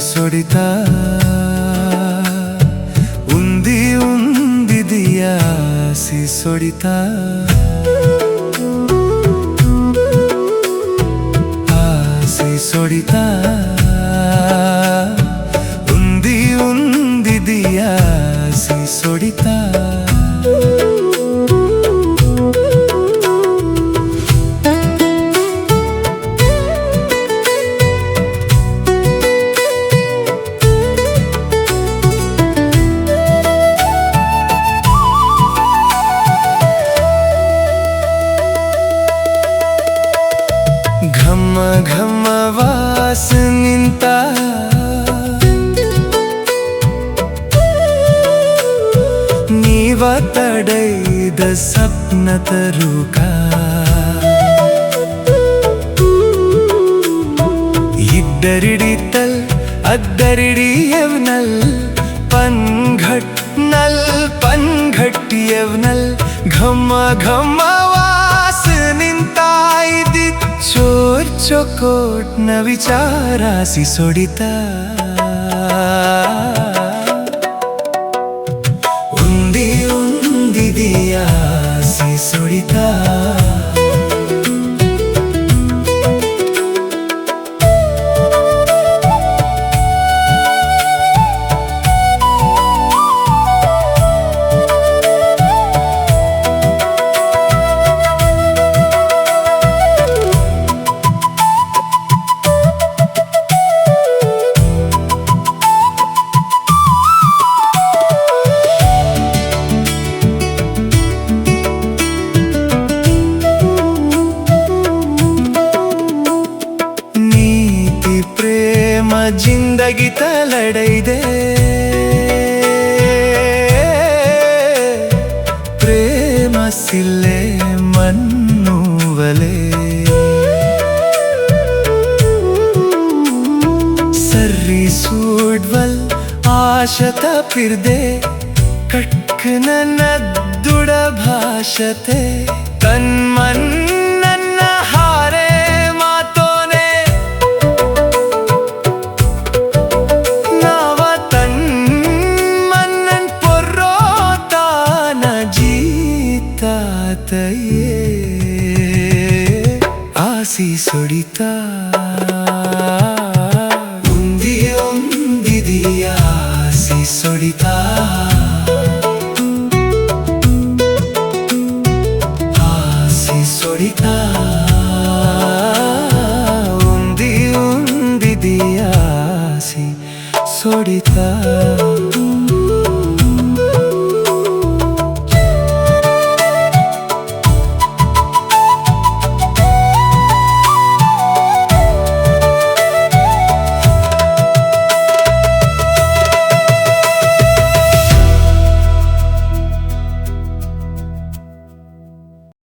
సొడితా ఉంది ఉంది దియాసి సొడితా ఆసి సొడితా ఉంది ఉంది దియాసి సొడితా ಘಮ ಘಮ ವಾಸ ನಿಂತ ನೀವ ತಡೈದ ಸಪ್ನ ತರುಕ ಇದ್ದರಿಡಿತಲ್ ಅದ್ದರಿಡಿಯವನಲ್ ಪನ್ಘಟ್ಟಿಯವನಲ್ ಘಮ ಘಮ ವಾಸ ನಿಂತ ಚೋರ್ ಚೊಕೋಟ್ನ ವಿಚಾರಾಸಿ ಸೊಡಿತಾ ಉಂದಿ ಉಂದಿದಿಯಾಸಿ ಸೊಡಿತಾ ಜಿಂದಗಿ ತಲಡೈದೆ ಪ್ರೇಮ ಸಿಲ್ಲೆ ಮನ್ನುವಲೆ ಸರ್ರಿ ಸೂಡ್ವಲ್ ಆಶತ ಪಿರ್ದೆ ಕಟ್ಕ ನನ್ನ ದುಡ ಭಾಷತೆ ತನ್ಮನ್ ನನ್ನ ಹಾರೆ ಆಸಿ ಸೊಡಿತಾ ಉಂದಿ ಉಂದಿದಿಯಾಸಿ ಸೊಡಿತಾ